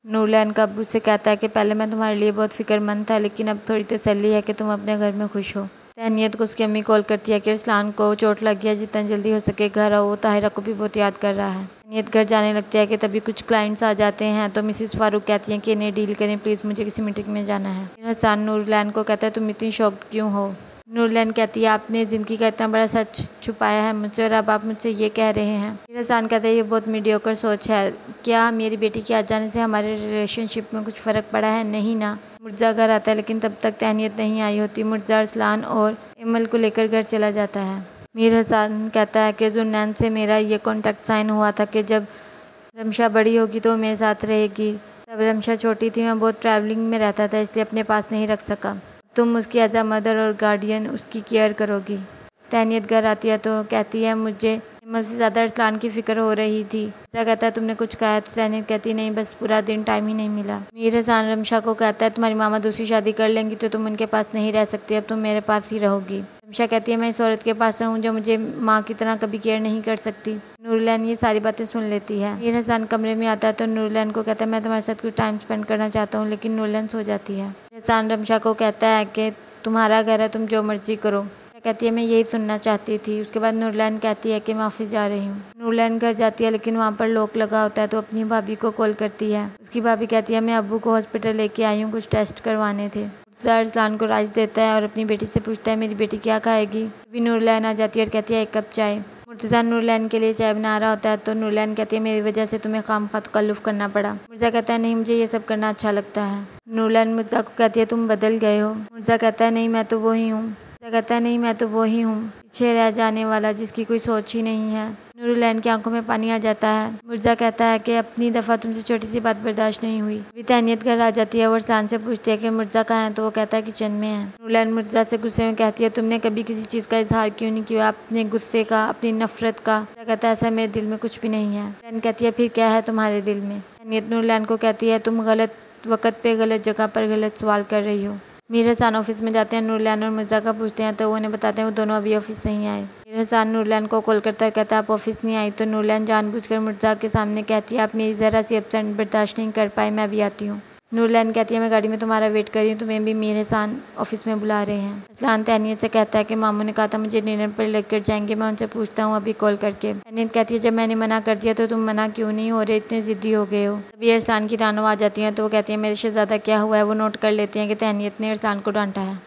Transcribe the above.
नूरलैन का अब्बू से कहता है कि पहले मैं तुम्हारे लिए बहुत फिक्रमंद था, लेकिन अब थोड़ी तसल्ली है कि तुम अपने घर में खुश हो। तहनीत को उसकी अम्मी कॉल करती है कि अरसलान को चोट लग गया, जितना जल्दी हो सके घर आओ, वो ताहिरा को भी बहुत याद कर रहा है। तहनीत घर जाने लगती है कि तभी कुछ क्लाइंट्स आ जाते हैं, तो मिसिस फारूक कहती हैं कि इन्हें डील करें प्लीज़, मुझे किसी मीटिंग में जाना है। फिर हसन नूरलैन को कहता है तुम इतनी शॉक्ड क्यों हो। नूरलैन कहती है आपने ज़िंदगी का इतना बड़ा सच छुपाया है मुझसे और अब आप मुझसे ये कह रहे हैं। फिर हसन कहता है ये बहुत मीडियोकर सोच है, क्या मेरी बेटी के आ जाने से हमारे रिलेशनशिप में कुछ फ़र्क पड़ा है? नहीं ना। मुर्जा घर आता है लेकिन तब तक तहनीत नहीं आई होती। मुर्जा अरसलान और इमल को लेकर घर चला जाता है। मीर हसन कहता है कि जुन्नैन से मेरा ये कॉन्ट्रैक्ट साइन हुआ था कि जब रमशा बड़ी होगी तो मेरे साथ रहेगी। तब रमशा छोटी थी, मैं बहुत ट्रैवलिंग में रहता था इसलिए अपने पास नहीं रख सका। तुम उसकी एज अ मदर और गार्डियन उसकी केयर करोगी। तहनीत घर आती है तो कहती है मुझे इमल से ज़्यादा अरसलान की फ़िक्र हो रही थी। मुर्जा कहता है तुमने कुछ कहा है? तो तहनीत कहती नहीं, बस पूरा दिन टाइम ही नहीं मिला। मीर हसन रमशा को कहता है तुम्हारी मामा दूसरी शादी कर लेंगी तो तुम उनके पास नहीं रह सकती, अब तुम मेरे पास ही रहोगी। रमशा कहती है मैं इस औरत के पास रहूँ जो मुझे माँ की तरह कभी केयर नहीं कर सकती। नूरलैन ये सारी बातें सुन लेती है। मीर हसन कमरे में आता है तो नूरलैन को कहता है मैं तुम्हारे साथ कुछ टाइम स्पेंड करना चाहता हूँ, लेकिन नूरलैन सो जाती है। हसन रमशा को कहता है कि तुम्हारा घर है, तुम जो मर्जी करो। कहती है मैं यही सुनना चाहती थी। उसके बाद नूरलैन कहती है कि मैं ऑफिस जा रही हूँ। नूरलैन घर जाती है लेकिन वहाँ पर लॉक लगा होता है तो अपनी भाभी को कॉल करती है। उसकी भाभी कहती है मैं अब्बू को हॉस्पिटल लेके आई हूँ, कुछ टेस्ट करवाने थे। मुर्जा अरसलान को राइस देता है और अपनी बेटी से पूछता है मेरी बेटी क्या खाएगी। अभी नूरलैन आ जाती है और कहती है 1 कप चाय। मुर्तज़ा नूरलैन के लिए चाय बना रहा होता है तो नूरलैन कहती है मेरी वजह से तुम्हें खामखा तकल्लुफ़ करना पड़ा। मुर्जा कहता है नहीं, मुझे ये सब करना अच्छा लगता है। नूरलैन मुर्जा को कहती है तुम बदल गए हो। मुर्जा कहता है नहीं, मैं तो वही हूँ। कहता है नहीं, मैं तो वही हूँ, पीछे रह जाने वाला जिसकी कोई सोच ही नहीं है। नूरलैन की आंखों में पानी आ जाता है। मुर्जा कहता है कि अपनी दफ़ा तुमसे छोटी सी बात बर्दाश्त नहीं हुई। अभी तहनीत घर आ जाती है और अरसलान से पूछती है कि मुर्जा कहाँ है, तो वो कहता है किचन में है। नूरलैन मुर्जा से गुस्से में कहती है तुमने कभी किसी चीज़ का इजहार क्यों नहीं किया, अपने गुस्से का, अपनी नफरत का। मुर्जा कहता है ऐसा मेरे दिल में कुछ भी नहीं है। नूरलैन कहती है फिर क्या है तुम्हारे दिल में। तहनीत नूरलैन को कहती है तुम गलत वक्त पे गलत जगह पर गलत सवाल कर रही हो। मीर हसन ऑफिस में जाते हैं। नूरलैन और मुर्जा का पूछते हैं तो वो उन्हें बताते हैं वो दोनों अभी ऑफिस नहीं आए। मीर हसन नूरलैन को कॉल करता है, कहता है आप ऑफिस नहीं आई। तो नूरलैन जानबूझकर मुर्जा के सामने कहती है आप मेरी ज़रा सी एब्सेंट बर्दाश्त नहीं कर पाए, मैं अभी आती हूँ। नूरलैन कहती है मैं गाड़ी में तुम्हारा वेट कर रही हूँ, तुम्हें भी मीर हसन ऑफिस में बुला रहे हैं। अरसलान तहनीत से कहता है कि मामू ने कहा था मुझे डिनर पर लेकर जाएंगे, मैं उनसे पूछता हूँ अभी कॉल करके। तहनीत कहती है जब मैंने मना कर दिया तो तुम मना क्यों नहीं हो रहे, इतने ज़िद्दी हो गए हो। तभी अरसलान की रानो आ जाती है तो वो कहती है मेरे शहज़ादा क्या हुआ है। वो नोट कर लेती हैं कि तहनीत ने अरसलान को डांटा है।